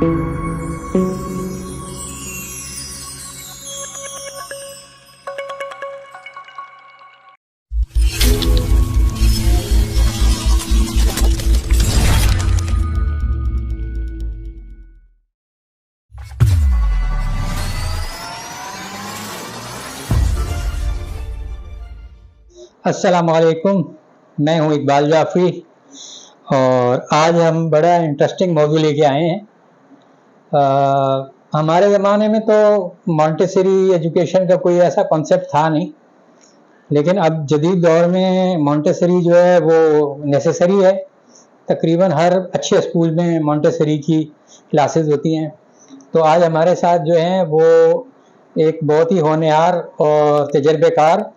अस्सलामुअलैकुम, मैं हूं इकबाल जाफरी और आज हम बड़ा इंटरेस्टिंग मौजू लेके आए हैं। हमारे ज़माने में तो मॉन्टेसरी एजुकेशन का कोई ऐसा कॉन्सेप्ट था नहीं, लेकिन अब जदीद दौर में मॉन्टेसरी जो है वो नेसेसरी है। तकरीबन हर अच्छे स्कूल में मॉन्टेसरी की क्लासेस होती हैं। तो आज हमारे साथ जो हैं वो एक बहुत ही होनहार और तजर्बेकार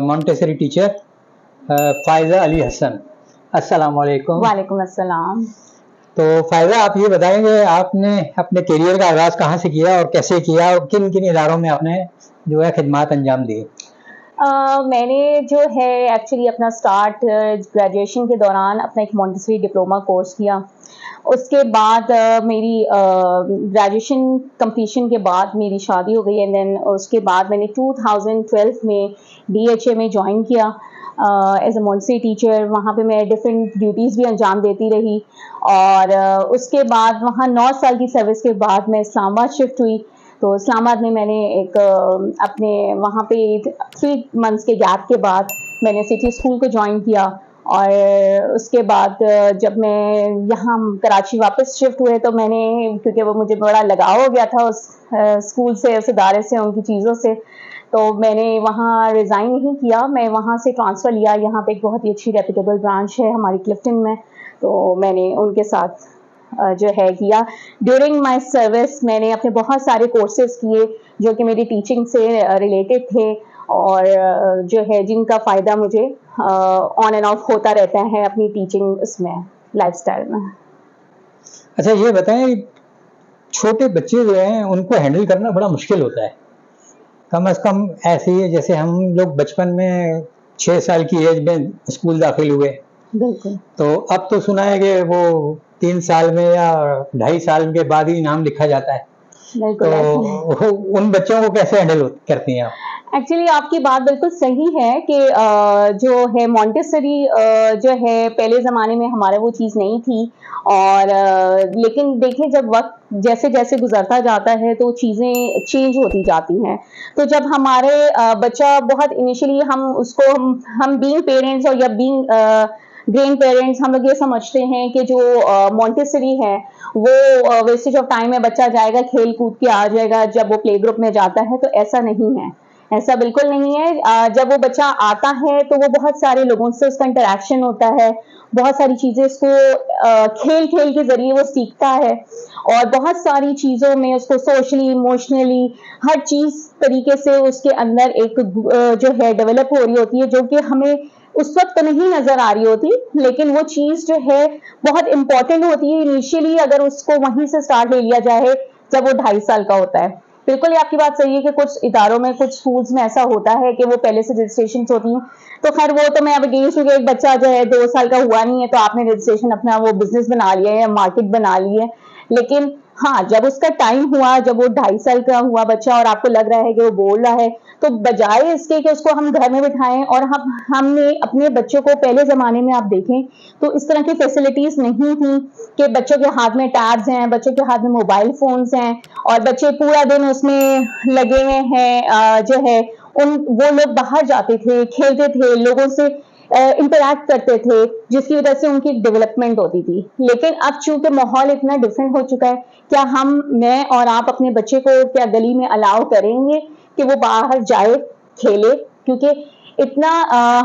मॉन्टेसरी टीचर फ़ायज़ा अली हसन। अस्सलाम वालेकुम। वालेकुम अस्सलाम। तो फ़ायज़ा, आप ये बताएंगे आपने अपने करियर का आगाज़ कहाँ से किया और कैसे किया और किन किन इदारों में आपने जो है खिदमत अंजाम दी? मैंने जो है एक्चुअली अपना स्टार्ट ग्रेजुएशन के दौरान अपना एक मॉन्टेसरी डिप्लोमा कोर्स किया। उसके बाद मेरी ग्रेजुएशन कंप्लीशन के बाद मेरी शादी हो गई एंड देन उसके बाद मैंने 2012 में DHA में ज्वाइन किया एज अ मॉन्टेसरी टीचर। वहाँ पे मैं डिफरेंट ड्यूटीज़ भी अंजाम देती रही और उसके बाद वहाँ 9 साल की सर्विस के बाद मैं इस्लामाबाद शिफ्ट हुई। तो इस्लामाबाद में मैंने एक अपने वहाँ पे 3 मंथ्स के गैप के बाद मैंने सिटी स्कूल को ज्वाइन किया और उसके बाद जब मैं यहाँ कराची वापस शिफ्ट हुए तो मैंने, क्योंकि वो मुझे बड़ा लगाव हो गया था उस स्कूल से, उस इदारे से, उनकी चीज़ों से, तो मैंने वहाँ रिज़ाइन नहीं किया। मैं वहाँ से ट्रांसफ़र लिया। यहाँ पे एक बहुत ही अच्छी रेपुटेबल ब्रांच है हमारी क्लिफ्टन में, तो मैंने उनके साथ जो है किया। ड्यूरिंग माय सर्विस मैंने अपने बहुत सारे कोर्सेज किए जो कि मेरी टीचिंग से रिलेटेड थे और जो है जिनका फ़ायदा मुझे ऑन एंड ऑफ होता रहता है अपनी टीचिंग इसमें, लाइफस्टाइल में। अच्छा, ये बताएं, छोटे बच्चे जो हैं उनको हैंडल करना बड़ा मुश्किल होता है। कम से कम ऐसे ही जैसे हम लोग बचपन में 6 साल की एज में स्कूल दाखिल हुए, बिल्कुल, तो अब तो सुना है कि वो 3 साल में या 2.5 साल के बाद ही नाम लिखा जाता है। तो उन बच्चों को कैसे हैंडल करती हैं आप? एक्चुअली आपकी बात बिल्कुल सही है कि जो है मॉन्टेसरी जो है पहले ज़माने में हमारा वो चीज़ नहीं थी और लेकिन देखिए जब वक्त जैसे जैसे गुजरता जाता है तो चीज़ें चेंज होती जाती हैं। तो जब हमारे बच्चा बहुत इनिशियली हम उसको हम बीइंग पेरेंट्स और या बीइंग ग्रैंड पेरेंट्स हम लोग ये समझते हैं कि जो मॉन्टेसरी है वो वेस्टेज ऑफ टाइम है, बच्चा जाएगा खेल कूद के आ जाएगा जब वो प्ले ग्रुप में जाता है। तो ऐसा नहीं है, ऐसा बिल्कुल नहीं है। जब वो बच्चा आता है तो वो बहुत सारे लोगों से उसका इंटरेक्शन होता है, बहुत सारी चीज़ें उसको खेल खेल के ज़रिए वो सीखता है और बहुत सारी चीज़ों में उसको सोशली, इमोशनली, हर चीज़ तरीके से उसके अंदर एक जो है डेवलप हो रही होती है जो कि हमें उस वक्त तो नहीं नज़र आ रही होती, लेकिन वो चीज़ जो है बहुत इंपॉर्टेंट होती है इनिशियली अगर उसको वहीं से स्टार्ट ले लिया जाए जब वो 2.5 साल का होता है। बिल्कुल ये आपकी बात सही है कि कुछ इदारों में, कुछ स्कूल्स में ऐसा होता है कि वो पहले से रजिस्ट्रेशन होती हैं। तो खैर वो तो मैं अब अगेंस्ट हूँ कि एक बच्चा जो है 2 साल का हुआ नहीं है तो आपने रजिस्ट्रेशन अपना वो बिजनेस बना लिया है या मार्केट बना ली है। लेकिन हाँ, जब उसका टाइम हुआ, जब वो 2.5 साल का हुआ बच्चा और आपको लग रहा है कि वो बोल रहा है, तो बजाय इसके कि उसको हम घर में बिठाएं और हमने अपने बच्चों को, पहले ज़माने में आप देखें तो इस तरह की फैसिलिटीज़ नहीं थी कि बच्चों के हाथ में टैब्स हैं, बच्चों के हाथ में मोबाइल फ़ोन्स हैं और बच्चे पूरा दिन उसमें लगे हुए हैं। जो है वो लोग बाहर जाते थे, खेलते थे, लोगों से इंटरैक्ट करते थे जिसकी वजह से उनकी डेवलपमेंट होती थी। लेकिन अब चूंकि माहौल इतना डिफरेंट हो चुका है, क्या मैं और आप अपने बच्चे को क्या गली में अलाउ करेंगे कि वो बाहर जाए खेले? क्योंकि इतना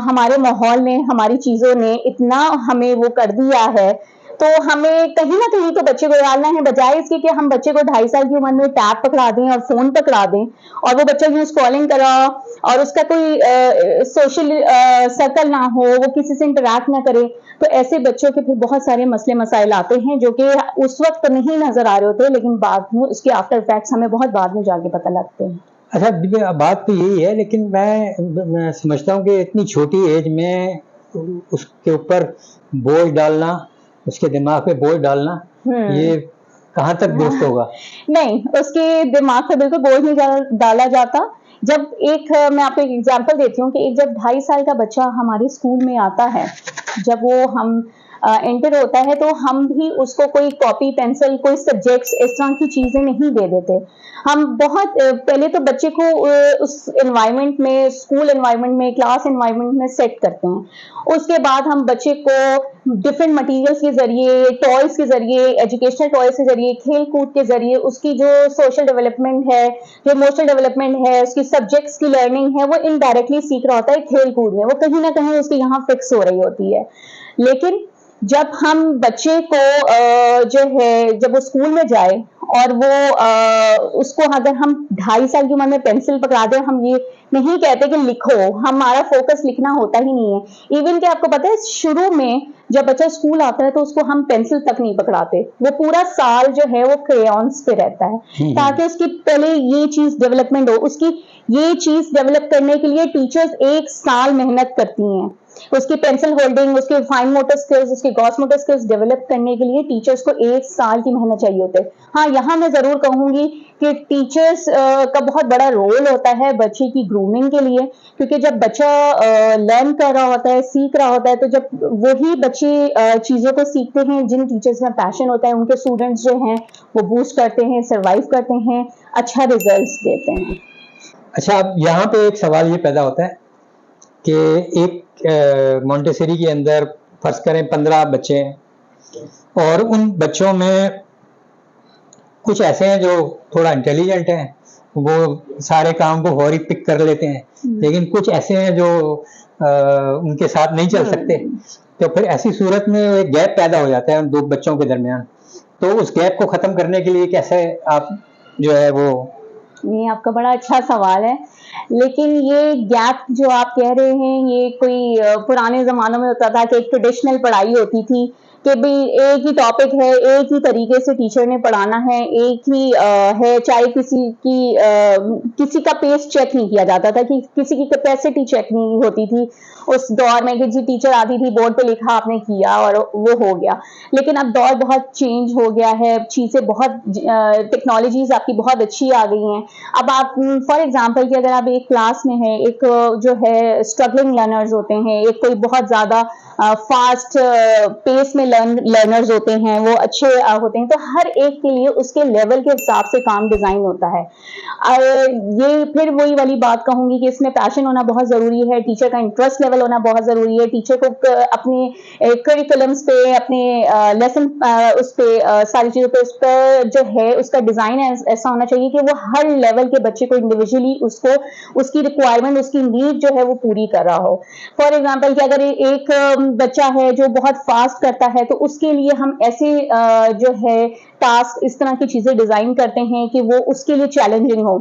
हमारे माहौल ने, हमारी चीज़ों ने इतना हमें वो कर दिया है, तो हमें कहीं ना कहीं तो बच्चे को डालना है, बजाय इसके कि हम बच्चे को 2.5 साल की उम्र में टैब पकड़ा दें और फोन पकड़ा दें और वो बच्चा यूं स्क्रॉलिंग कर रहा और उसका कोई सोशल सर्कल ना हो, वो किसी से इंटरैक्ट ना करे। तो ऐसे बच्चों के फिर बहुत सारे मसले मसाइल आते हैं जो कि उस वक्त नहीं नजर आ रहे होते, लेकिन बाद में उसके आफ्टर इफेक्ट्स हमें बहुत बाद में जाके पता लगते हैं। अच्छा, बात तो यही है, लेकिन मैं समझता हूँ कि इतनी छोटी एज में उसके ऊपर बोझ डालना, उसके दिमाग पे बोझ डालना, ये कहाँ तक दोस्त होगा? नहीं, उसके दिमाग पे बिल्कुल बोझ नहीं डाला जाता। जब एक मैं आपको एक एग्जांपल देती हूँ कि एक जब 2.5 साल का बच्चा हमारे स्कूल में आता है, जब वो हम एंटर होता है, तो हम भी उसको कोई कॉपी पेंसिल कोई सब्जेक्ट्स इस तरह की चीजें नहीं दे देते। हम बहुत पहले तो बच्चे को उस एनवायरनमेंट में, स्कूल एनवायरनमेंट में, क्लास एनवायरनमेंट में सेट करते हैं। उसके बाद हम बच्चे को डिफरेंट मटेरियल्स के जरिए, टॉयज के जरिए, एजुकेशनल टॉयज के जरिए, खेल कूद के जरिए उसकी जो सोशल डेवलपमेंट है, जो इमोशनल डेवलपमेंट है, उसकी सब्जेक्ट्स की लर्निंग है, वो इनडायरेक्टली सीख रहा होता है खेल कूद में, वो कहीं ना कहीं उसकी यहाँ फिक्स हो रही होती है। लेकिन जब हम बच्चे को जो है, जब वो स्कूल में जाए और वो उसको अगर हम 2.5 साल की उम्र में पेंसिल पकड़ा दें, हम ये नहीं कहते कि लिखो, हमारा फोकस लिखना होता ही नहीं है। इवन कि आपको पता है, शुरू में जब बच्चा स्कूल आता है तो उसको हम पेंसिल तक नहीं पकड़ाते, वो पूरा साल जो है वो क्रेयॉन्स पे रहता है, ताकि उसकी पहले ये चीज डेवलपमेंट हो। उसकी ये चीज डेवलप करने के लिए टीचर्स 1 साल मेहनत करती हैं। उसकी पेंसिल होल्डिंग, उसके फाइन मोटर स्किल्स, उसके ग्रॉस मोटर स्किल्स डेवलप करने के लिए टीचर्स को 1 साल की मेहनत चाहिए होती है। हाँ, यहाँ मैं जरूर कहूंगी कि टीचर्स का बहुत बड़ा रोल होता है बच्चे की ग्रूमिंग के लिए, क्योंकि जब बच्चा लर्न कर रहा होता है, सीख रहा होता है, तो जब वही बच्चे चीजों को सीखते हैं जिन टीचर्स में पैशन होता है, उनके स्टूडेंट्स जो हैं वो बूस्ट करते हैं, सर्वाइव करते हैं, अच्छा रिजल्ट देते हैं। अच्छा, अब यहाँ पे एक सवाल ये पैदा होता है कि एक मोंटेसरी के अंदर फर्ज करें 15 बच्चे हैं और उन बच्चों में कुछ ऐसे हैं जो थोड़ा इंटेलिजेंट हैं, वो सारे काम को फौरी पिक कर लेते हैं, लेकिन कुछ ऐसे हैं जो उनके साथ नहीं चल सकते। तो फिर ऐसी सूरत में एक गैप पैदा हो जाता है उन 2 बच्चों के दरमियान। तो उस गैप को खत्म करने के लिए कैसे आप जो है वो? ये आपका बड़ा अच्छा सवाल है, लेकिन ये गैप जो आप कह रहे हैं, ये कोई पुराने जमानों में होता था कि एक ट्रेडिशनल पढ़ाई होती थी कि भाई एक ही टॉपिक है, एक ही तरीके से टीचर ने पढ़ाना है, एक ही है, चाहे किसी का पेस चेक नहीं किया जाता था, कि किसी की कैपेसिटी चेक नहीं होती थी उस दौर में, कि जी टीचर आती थी, बोर्ड पे लिखा, आपने किया और वो हो गया। लेकिन अब दौर बहुत चेंज हो गया है, चीजें बहुत टेक्नोलॉजीज आपकी बहुत अच्छी आ गई हैं। अब आप फॉर एग्जांपल कि अगर आप एक क्लास में है, एक जो है स्ट्रगलिंग लर्नर्स होते हैं, एक कोई बहुत ज्यादा फास्ट पेस में लर्नर्स होते हैं, वो अच्छे होते हैं, तो हर एक के लिए उसके लेवल के हिसाब से काम डिजाइन होता है। ये फिर वही वाली बात कहूंगी कि इसमें पैशन होना बहुत जरूरी है, टीचर का इंटरेस्ट लेवल होना बहुत जरूरी है, टीचर को अपने करिकुलम्स पे, अपने लेसन उस पे सारी चीजों पे, उस पर जो है उसका डिजाइन ऐसा होना चाहिए कि वो हर लेवल के बच्चे को इंडिविजुअली उसको उसकी रिक्वायरमेंट, उसकी नीड जो है वो पूरी कर रहा हो। फॉर एग्जाम्पल कि अगर एक बच्चा है जो बहुत फास्ट करता है, तो उसके लिए हम ऐसे जो है टास्क, इस तरह की चीजें डिजाइन करते हैं कि वो उसके लिए चैलेंजिंग हो।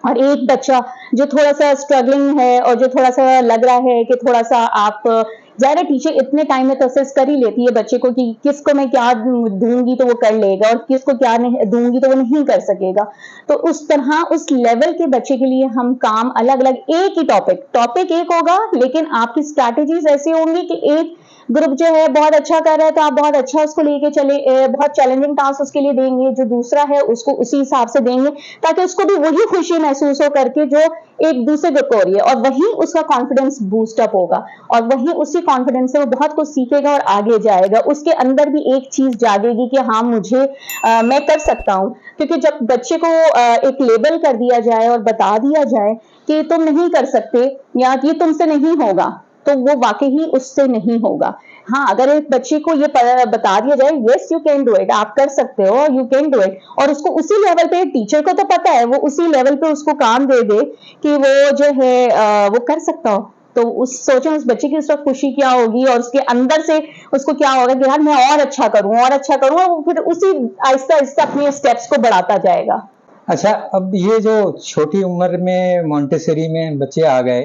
और एक बच्चा जो थोड़ा सा स्ट्रगलिंग है और जो थोड़ा सा लग रहा है कि थोड़ा सा आप ज़्यादा, टीचर इतने टाइम में तो असेस कर ही लेती है बच्चे को कि किसको मैं क्या दूंगी तो वो कर लेगा और किसको क्या नहीं दूंगी तो वो नहीं कर सकेगा। तो उस तरह उस लेवल के बच्चे के लिए हम काम अलग अलग, एक ही टॉपिक एक होगा, लेकिन आपकी स्ट्रैटेजीज ऐसी होंगी कि एक ग्रुप जो है बहुत अच्छा कर रहा है तो आप बहुत अच्छा उसको लेके चले, बहुत चैलेंजिंग टास्क उसके लिए देंगे, जो दूसरा है उसको उसी हिसाब से देंगे, ताकि उसको भी वही खुशी महसूस हो करके जो एक दूसरे को हो रही है, और वही उसका कॉन्फिडेंस बूस्ट अप होगा, और वही उसी कॉन्फिडेंस से वो बहुत कुछ सीखेगा और आगे जाएगा। उसके अंदर भी एक चीज जागेगी कि हाँ मुझे मैं कर सकता हूँ। क्योंकि जब बच्चे को एक लेबल कर दिया जाए और बता दिया जाए कि तुम नहीं कर सकते या ये तुमसे नहीं होगा, तो वो वाकई ही उससे नहीं होगा। हाँ, अगर एक बच्चे को ये बता दिया जाए yes you can do it, आप कर सकते हो, यू कैन डू इट, और उसको उसी लेवल पे, टीचर को तो पता है, वो उसी लेवल पे उसको काम दे दे कि वो जो है वो कर सकता हो, तो उस सोचें उस बच्चे की उस वक्त खुशी क्या होगी, और उसके अंदर से उसको क्या होगा कि यार मैं और अच्छा करूं, और फिर उसी आहिस्ता आहिस्ता अपने स्टेप्स को बढ़ाता जाएगा। अच्छा, अब ये जो छोटी उम्र में मोंटेसरी में बच्चे आ गए,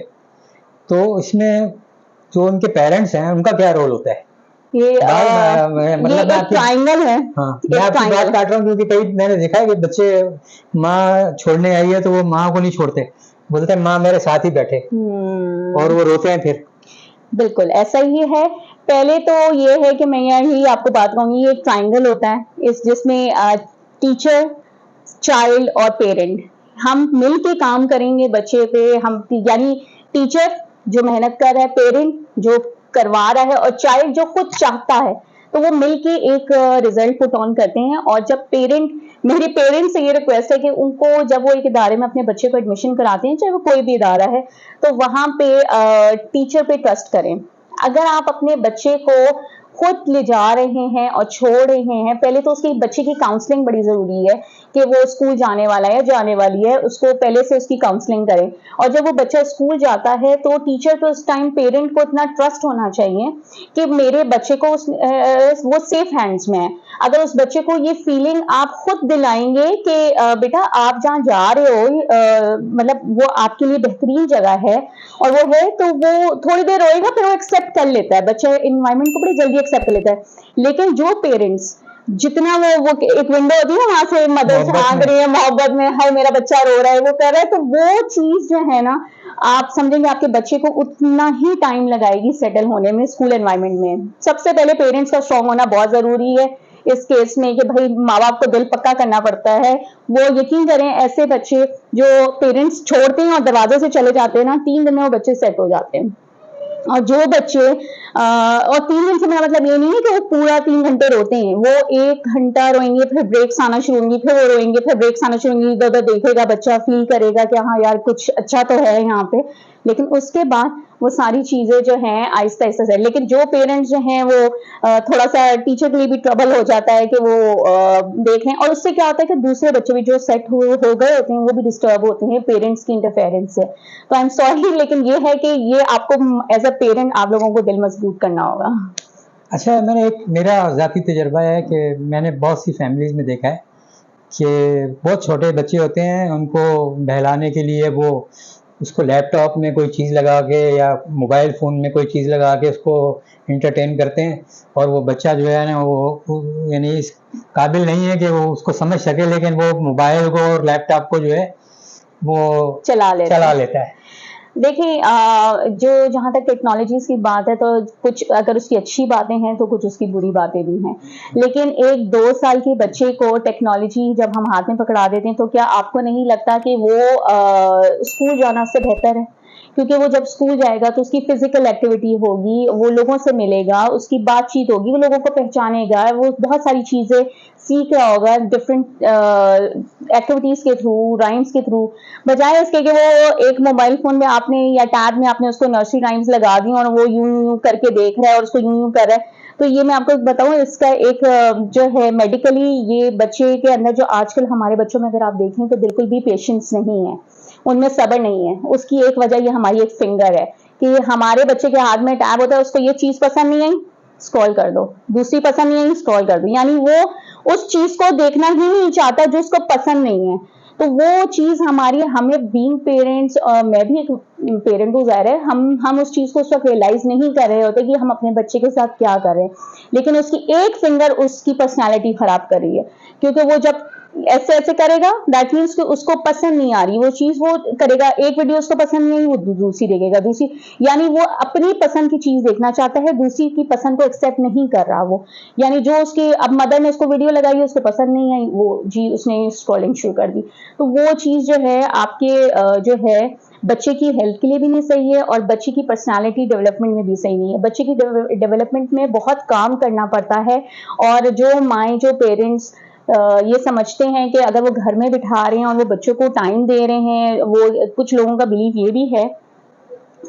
तो इसमें जो उनके पेरेंट्स हैं उनका क्या रोल होता है? ये मतलब एक ट्रायंगल है। हाँ, मैं आपकी बात काट रहा हूँ क्योंकि कई मैंने देखा है कि बच्चे माँ छोड़ने आई है तो वो माँ को नहीं छोड़ते, बोलते हैं माँ मेरे साथ ही बैठे, और वो रोते हैं फिर। बिल्कुल ऐसा ही है। पहले तो ये है कि मैं यही आपको बात कहूंगी, ये एक ट्रायंगल होता है इस जिसमें टीचर, चाइल्ड और पेरेंट, हम मिल के काम करेंगे बच्चे पे। हम यानी टीचर जो मेहनत कर रहा है, पेरेंट जो करवा रहा है और चाइल्ड जो खुद चाहता है, तो वो मिलके एक रिजल्ट पुट ऑन करते हैं। और जब मेरे पेरेंट्स से ये रिक्वेस्ट है कि उनको जब वो एक इदारे में अपने बच्चे को एडमिशन कराते हैं, चाहे वो कोई भी इदारा है, तो वहां पे टीचर पे ट्रस्ट करें। अगर आप अपने बच्चे को खुद ले जा रहे हैं और छोड़ रहे हैं, पहले तो उसकी बच्चे की काउंसलिंग बड़ी जरूरी है कि वो स्कूल जाने वाला है, जाने वाली है, उसको पहले से उसकी काउंसलिंग करें। और जब वो बच्चा स्कूल जाता है तो टीचर को उस टाइम, पेरेंट को इतना ट्रस्ट होना चाहिए कि मेरे बच्चे को वो सेफ हैंड्स में है। अगर उस बच्चे को ये फीलिंग आप खुद दिलाएंगे कि बेटा आप जहाँ जा रहे हो मतलब वो आपके लिए बेहतरीन जगह है और वो है, तो वो थोड़ी देर रोएगा, फिर वो एक्सेप्ट कर लेता है, बच्चा इन्वायरमेंट को बड़ी जल्दी एक्सेप्ट कर लेता है। लेकिन जो पेरेंट्स जितना वो एक विंडो होती है वहां से मदर झांक रही है मोहब्बत में, हाय मेरा बच्चा रो रहा है, वो कर रहा है, तो वो चीज जो है ना, आप समझेंगे आपके बच्चे को उतना ही टाइम लगाएगी सेटल होने में स्कूल एनवायरनमेंट में। सबसे पहले पेरेंट्स का स्ट्रांग होना बहुत जरूरी है इस केस में कि भाई माँ बाप को दिल पक्का करना पड़ता है। वो यकीन करें, ऐसे बच्चे जो पेरेंट्स छोड़ते हैं और दरवाजे से चले जाते हैं ना, 3 दिन में वो बच्चे सेट हो जाते हैं। और जो बच्चे और 3 दिन से मेरा मतलब ये नहीं है कि वो पूरा 3 घंटे रोते हैं, वो 1 घंटा रोएंगे, फिर ब्रेक्स आना शुरू होंगी, फिर वो रोएंगे, फिर ब्रेक्स आना शुरू होंगी, इधर उधर देखेगा बच्चा, फील करेगा कि हाँ यार कुछ अच्छा तो है यहाँ पे। लेकिन उसके बाद वो सारी चीजें जो हैं आहिस्ता आहिस्ता से, लेकिन जो पेरेंट्स जो हैं वो थोड़ा सा टीचर के लिए भी ट्रबल हो जाता है कि वो देख रहे हैं, और उससे क्या होता है कि दूसरे बच्चे भी जो सेट हो गए होते हैं वो भी डिस्टर्ब होते हैं पेरेंट्स की इंटरफेरेंस से। तो आई एम सॉरी, लेकिन ये है कि ये आपको एज अ पेरेंट आप लोगों को दिल मजबूत करना होगा। अच्छा, मेरा ज़ाती तजर्बा है कि मैंने बहुत सी फैमिलीज में देखा है कि बहुत छोटे बच्चे होते हैं, उनको बहलाने के लिए वो उसको लैपटॉप में कोई चीज़ लगा के या मोबाइल फ़ोन में कोई चीज़ लगा के उसको इंटरटेन करते हैं, और वो बच्चा जो है ना वो यानी इस काबिल नहीं है कि वो उसको समझ सके, लेकिन वो मोबाइल को और लैपटॉप को जो है वो चला लेता है। देखिए जो जहाँ तक टेक्नोलॉजी की बात है, तो कुछ अगर उसकी अच्छी बातें हैं तो कुछ उसकी बुरी बातें भी हैं। लेकिन एक 2 साल के बच्चे को टेक्नोलॉजी जब हम हाथ में पकड़ा देते हैं, तो क्या आपको नहीं लगता कि वो स्कूल जाना उससे बेहतर है? क्योंकि वो जब स्कूल जाएगा तो उसकी फिजिकल एक्टिविटी होगी, वो लोगों से मिलेगा, उसकी बातचीत होगी, वो लोगों को पहचानेगा, वो बहुत सारी चीजें सीख रहा होगा डिफरेंट एक्टिविटीज के थ्रू, राइम्स के थ्रू, बजाय इसके कि वो एक मोबाइल फोन में आपने या टैब में आपने उसको नर्सरी राइम्स लगा दी और वो यूं यूं करके देख रहा है और उसको यूं यूं कर रहा है। तो ये मैं आपको बताऊं, इसका एक जो है मेडिकली, ये बच्चे के अंदर जो आजकल हमारे बच्चों में अगर आप देखें तो बिल्कुल भी पेशेंस नहीं है, उनमें सब्र नहीं है। उसकी एक वजह ये हमारी एक फिंगर है कि हमारे बच्चे के हाथ में टैब होता है, उसको ये चीज पसंद नहीं आई, स्क्रॉल कर दो, दूसरी पसंद नहीं आई, स्क्रॉल कर दो, यानी वो उस चीज को देखना ही नहीं चाहता जो उसको पसंद नहीं है। तो वो चीज हमें बीइंग पेरेंट्स, मैं भी एक पेरेंट हूँ ज़ाहिर है, हम उस चीज को उस वक्त रियलाइज नहीं कर रहे होते कि हम अपने बच्चे के साथ क्या कर रहे हैं, लेकिन उसकी एक फिंगर उसकी पर्सनैलिटी खराब कर रही है। क्योंकि वो जब ऐसे ऐसे करेगा, दैट मीन्स कि उसको पसंद नहीं आ रही वो चीज, वो करेगा, एक वीडियो उसको पसंद नहीं आई, वो दूसरी देखेगा, दूसरी, यानी वो अपनी पसंद की चीज देखना चाहता है, दूसरी की पसंद को एक्सेप्ट नहीं कर रहा वो। यानी जो उसकी अब मदर ने उसको वीडियो लगाई, उसको पसंद नहीं आई, वो जी उसने स्क्रॉलिंग शुरू कर दी। तो वो चीज जो है आपके जो है बच्चे की हेल्थ के लिए भी नहीं सही है और बच्चे की पर्सनालिटी डेवलपमेंट में भी सही नहीं है। बच्चे की डेवलपमेंट में बहुत काम करना पड़ता है, और जो माएँ, जो पेरेंट्स ये समझते हैं कि अगर वो घर में बिठा रहे हैं और वो बच्चों को टाइम दे रहे हैं, वो कुछ लोगों का बिलीफ ये भी है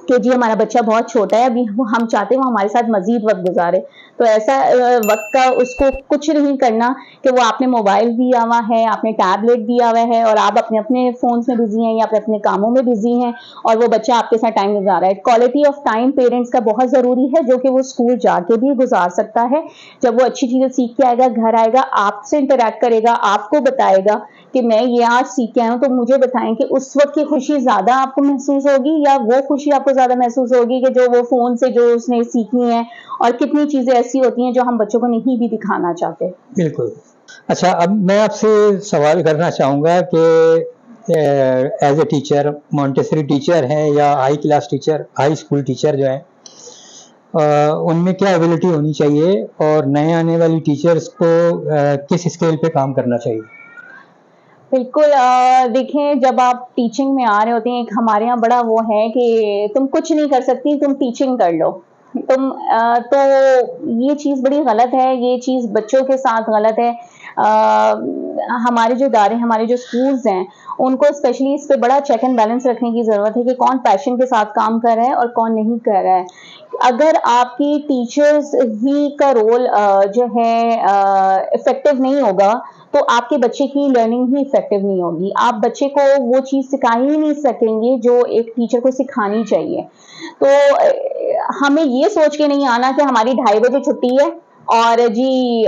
कि जी हमारा बच्चा बहुत छोटा है, अभी हम चाहते हैं वो हमारे साथ मजीद वक्त गुजारे, तो ऐसा वक्त का उसको कुछ नहीं करना कि वो आपने मोबाइल दिया हुआ है, आपने टैबलेट दिया हुआ है और आप अपने अपने फोन्स में बिजी हैं या अपने अपने कामों में बिजी हैं और वो बच्चा आपके साथ टाइम गुजार रहा है। क्वालिटी ऑफ टाइम पेरेंट्स का बहुत जरूरी है, जो कि वो स्कूल जाके भी गुजार सकता है। जब वो अच्छी चीजें सीख के आएगा, घर आएगा, आपसे इंटरेक्ट करेगा, आपको बताएगा कि मैं ये आज सीख के आया हूँ, तो मुझे बताएं कि उस वक्त की खुशी ज्यादा आपको महसूस होगी या वो खुशी आपको ज्यादा महसूस होगी कि जो वो फोन से जो उसने सीखी है, और कितनी चीजें ऐसी होती हैं जो हम बच्चों को नहीं भी दिखाना चाहते। बिल्कुल। अच्छा, अब मैं आपसे सवाल करना चाहूँगा कि as a teacher, Montessori teacher हैं या high class teacher, high school teacher जो है, उनमें क्या एबिलिटी होनी चाहिए और नए आने वाली टीचर्स को किस स्केल पे काम करना चाहिए? बिल्कुल देखें, जब आप टीचिंग में आ रहे होते हैं, एक हमारे यहाँ बड़ा वो है कि तुम कुछ नहीं कर सकती, तुम टीचिंग कर लो। तो ये चीज़ बड़ी गलत है, ये चीज़ बच्चों के साथ गलत है। हमारे जो इदारे, हमारे जो स्कूल्स हैं, उनको स्पेशली इस पे बड़ा चेक एंड बैलेंस रखने की ज़रूरत है कि कौन पैशन के साथ काम कर रहा है और कौन नहीं कर रहा है। अगर आपकी टीचर्स ही का रोल जो है इफेक्टिव नहीं होगा, तो आपके बच्चे की लर्निंग ही इफेक्टिव नहीं होगी। आप बच्चे को वो चीज़ सिखा ही नहीं सकेंगे जो एक टीचर को सिखानी चाहिए। तो हमें ये सोच के नहीं आना कि हमारी 2:30 बजे छुट्टी है और जी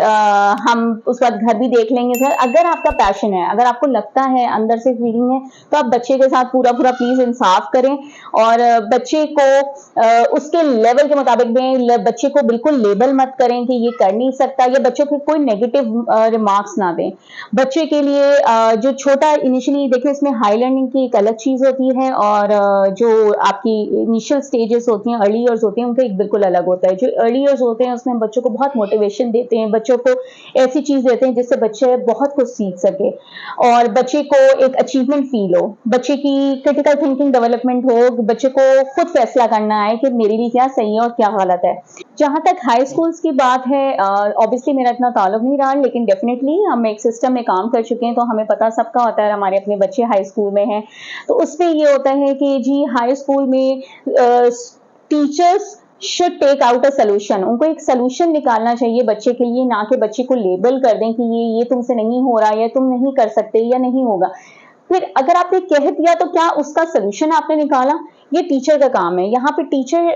हम उस वक्त घर भी देख लेंगे। सर, अगर आपका पैशन है, अगर आपको लगता है, अंदर से फीलिंग है, तो आप बच्चे के साथ पूरा पूरा प्लीज इंसाफ करें और बच्चे को उसके लेवल के मुताबिक दें। बच्चे को बिल्कुल लेबल मत करें कि ये कर नहीं सकता, या बच्चों के कोई नेगेटिव रिमार्क्स ना दें। बच्चे के लिए जो छोटा इनिशियली देखिए, इसमें हाई लर्निंग की एक अलग चीज होती है और जो आपकी इनिशियल स्टेजेस होती हैं, अर्ली ईयर्स होते हैं, उनका एक बिल्कुल अलग होता है। जो अर्ली ईयर्स होते हैं उसमें बच्चों को बहुत मोटिवेशन देते हैं, बच्चों को ऐसी चीज देते हैं जिससे बच्चे बहुत कुछ सीख सके और बच्चे को एक अचीवमेंट फील हो, बच्चे की क्रिटिकल थिंकिंग डेवलपमेंट हो, बच्चे को खुद फैसला करना है कि मेरे लिए क्या सही है और क्या गलत है। जहां तक हाई स्कूल्स की बात है, ऑब्वियसली मेरा इतना ताल्लुक नहीं रहा, लेकिन डेफिनेटली हम एक सिस्टम में काम कर चुके हैं तो हमें पता सबका होता है। हमारे अपने बच्चे हाई स्कूल में हैं, तो उसमें ये होता है कि जी हाई स्कूल में teachers should take out a solution. उनको एक सोल्यूशन निकालना चाहिए बच्चे के लिए, ना कि बच्चे को लेबल कर दें कि ये तुमसे नहीं हो रहा, या तुम नहीं कर सकते, या नहीं होगा। फिर अगर आपने कह दिया तो क्या उसका सोल्यूशन आपने निकाला? ये टीचर का काम है। यहाँ पे टीचर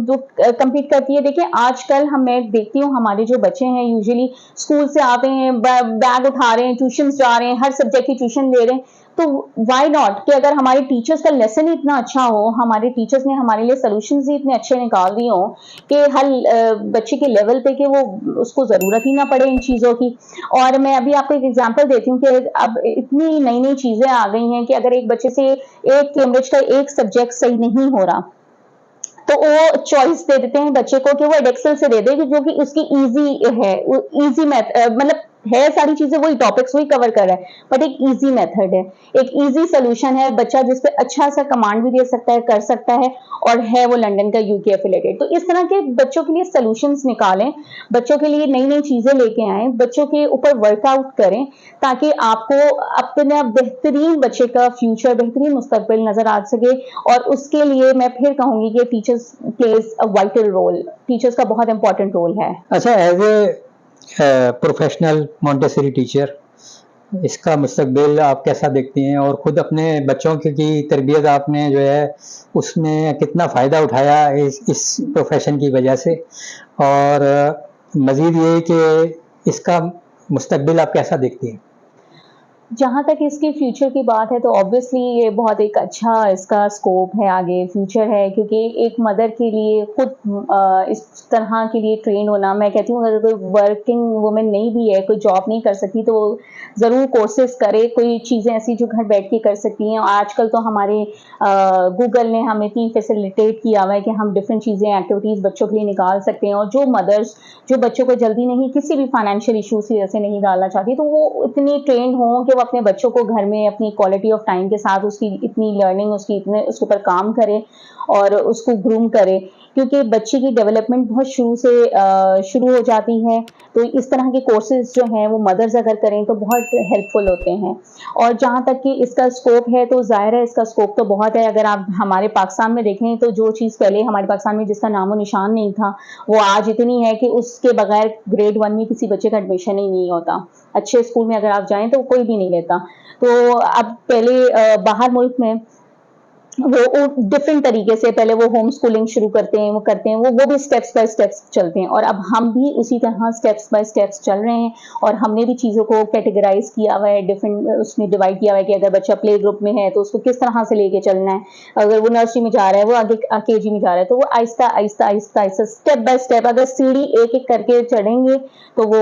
जो कम्पीट करती है, देखिए आजकल मैं देखती हूँ हमारे जो बच्चे हैं यूजुअली स्कूल से आते हैं, बैग उठा रहे हैं, ट्यूशन जा रहे हैं, हर सब्जेक्ट की ट्यूशन ले रहे हैं। तो व्हाई नॉट कि अगर हमारे टीचर्स का लेसन ही इतना अच्छा हो, हमारे टीचर्स ने हमारे लिए सोल्यूशंस ही इतने अच्छे निकाल दिए हो कि हर बच्चे के लेवल पे कि वो उसको जरूरत ही ना पड़े इन चीजों की। और मैं अभी आपको एक एग्जांपल देती हूँ कि अब इतनी नई नई चीजें आ गई हैं कि अगर एक बच्चे से एक कैम्ब्रिज का एक सब्जेक्ट सही नहीं हो रहा, तो वो चॉइस दे देते हैं बच्चे को कि वो एडेक्सल से दे दे, जो कि उसकी इजी है, इजी मतलब है, सारी चीजें वही टॉपिक्स वही कवर कर रहा है, बट एक इजी मेथड है, एक इजी सोल्यूशन है, बच्चा जिसपे अच्छा सा कमांड भी दे सकता है, कर सकता है, और है वो लंदन का यूके एफिलिएटेड। तो इस तरह के बच्चों के लिए सोल्यूशंस निकालें, बच्चों के लिए नई नई चीजें लेके आएं, बच्चों के ऊपर वर्कआउट करें, ताकि आपको अपना बेहतरीन बच्चे का फ्यूचर, बेहतरीन मुस्तकबिल नजर आ सके। और उसके लिए मैं फिर कहूंगी कि teachers plays a vital role, teachers का बहुत इंपॉर्टेंट रोल है। अच्छा, as a professional Montessori teacher, इसका मुस्तकबिल आप कैसा देखती हैं और खुद अपने बच्चों की तरबियत आपने जो है उसमें कितना फ़ायदा उठाया इस प्रोफेशन की वजह से, और मज़ीद ये कि इसका मुस्तकबिल आप कैसा देखती हैं? जहाँ तक इसके फ्यूचर की बात है, तो ऑब्वियसली ये बहुत एक अच्छा इसका स्कोप है, आगे फ्यूचर है, क्योंकि एक मदर के लिए खुद इस तरह के लिए ट्रेन होना, मैं कहती हूँ अगर कोई वर्किंग वुमेन नहीं भी है, कोई जॉब नहीं कर सकती, तो ज़रूर कोर्सेज करे, कोई चीज़ें ऐसी जो घर बैठ के कर सकती हैं। आजकल तो हमारे गूगल ने हमें इतनी फैसिलिटेट किया हुआ है कि हम डिफरेंट चीज़ें, एक्टिविटीज़ बच्चों के लिए निकाल सकते हैं। और जो मदर्स जो बच्चों को जल्दी नहीं, किसी भी फाइनेंशियल इशूज़ की वजह से नहीं डालना चाहती, तो वो इतनी ट्रेंड हों कि वो अपने बच्चों को घर में अपनी क्वालिटी ऑफ टाइम के साथ उसकी इतनी लर्निंग, उसकी इतने उसके ऊपर काम करें और उसको ग्रूम करें, क्योंकि बच्चे की डेवलपमेंट बहुत शुरू से शुरू हो जाती है। तो इस तरह के कोर्सेज जो हैं वो मदर्स अगर करें तो बहुत हेल्पफुल होते हैं। और जहाँ तक कि इसका स्कोप है, तो जाहिर है इसका स्कोप तो बहुत है। अगर आप हमारे पाकिस्तान में देखें तो जो चीज़ पहले हमारे पाकिस्तान में जिसका नामो निशान नहीं था, वो आज इतनी है कि उसके बगैर ग्रेड 1 में किसी बच्चे का एडमिशन ही नहीं होता। अच्छे स्कूल में अगर आप जाएं तो कोई भी नहीं लेता। तो अब पहले बाहर मुल्क में वो डिफरेंट तरीके से पहले वो होम स्कूलिंग शुरू करते हैं, वो भी स्टेप्स बाय स्टेप्स चलते हैं, और अब हम भी उसी तरह स्टेप्स बाय स्टेप्स चल रहे हैं। और हमने भी चीज़ों को कैटेगराइज किया हुआ है, डिफरेंट उसमें डिवाइड किया हुआ है कि अगर बच्चा प्ले ग्रुप में है तो उसको किस तरह से लेके चलना है, अगर वो नर्सरी में जा रहा है, वो आगे केजी में जा रहा है, तो वो Aahista Aahista Aahista Aahista step by step, अगर सीढ़ी एक एक करके चढ़ेंगे तो वो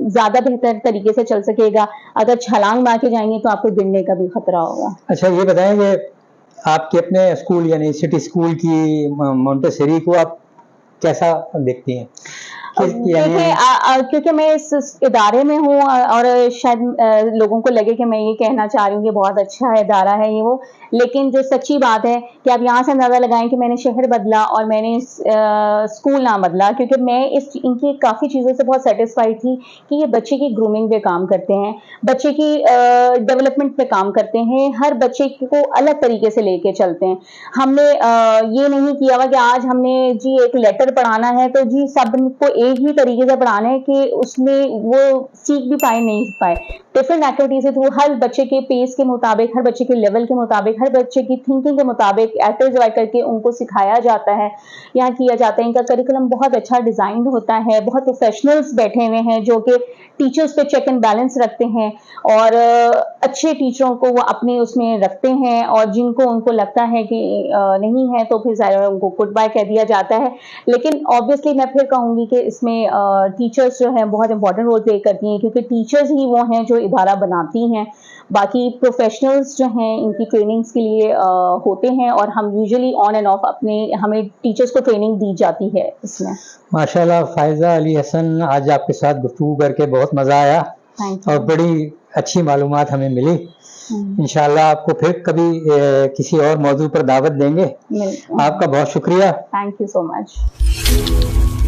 ज़्यादा बेहतर तरीके से चल सकेगा। अगर छलांग मार के जाएंगे तो आपको गिरने का भी खतरा होगा। अच्छा, ये बताएंगे आपके अपने स्कूल यानी सिटी स्कूल की मॉन्टेसरी को आप कैसा देखती हैं? देखिए क्योंकि मैं इस इदारे में हूँ और शायद लोगों को लगे कि मैं ये कहना चाह रही हूँ कि बहुत अच्छा इदारा है ये वो, लेकिन जो सच्ची बात है कि आप यहाँ से अंदाज़ा लगाएं कि मैंने शहर बदला और मैंने स्कूल ना बदला, क्योंकि मैं इनकी काफ़ी चीज़ों से बहुत सेटिस्फाइड थी कि ये बच्चे की ग्रूमिंग पे काम करते हैं, बच्चे की डेवलपमेंट पे काम करते हैं, हर बच्चे को अलग तरीके से लेके चलते हैं। हमने ये नहीं किया हुआ कि आज हमने जी एक लेटर पढ़ाना है तो जी सबको एक ही तरीके से पढ़ाना है कि उसमें वो सीख भी पाए नहीं पाए। डिफरेंट एक्टिविटीज है, हर बच्चे के पेस के मुताबिक, हर बच्चे के लेवल के मुताबिक, हर बच्चे की थिंकिंग के मुताबिक एक्टिविटीज डिवाइड करके उनको सिखाया जाता है, यहाँ किया जाता है। इनका करिकुलम बहुत अच्छा डिजाइन होता है, बहुत प्रोफेशनल्स बैठे हुए हैं जो कि टीचर्स पे चेक एंड बैलेंस रखते हैं और अच्छे टीचरों को वो अपने उसमें रखते हैं, और जिनको उनको लगता है कि नहीं है तो फिर ज़ाहिर उनको गुड बाय कह दिया जाता है। लेकिन ऑब्वियसली मैं फिर कहूँगी कि इसमें टीचर्स जो है बहुत इंपॉर्टेंट रोल प्ले करती हैं, क्योंकि टीचर्स ही वो हैं जो इदारा बनाती हैं। बाकी प्रोफेशनल्स जो हैं इनकी ट्रेनिंग्स के लिए होते हैं, और हम यूजुअली ऑन एंड ऑफ हमें टीचर्स को ट्रेनिंग दी जाती है इसमें। माशाल्लाह फ़ायज़ा अली हसन, आज आपके साथ गुफ्तगू करके बहुत मज़ा आया और बड़ी अच्छी मालूमात हमें मिली। इंशाल्लाह आपको फिर कभी किसी और मौजू पर दावत देंगे। आपका बहुत शुक्रिया। Thank you so much.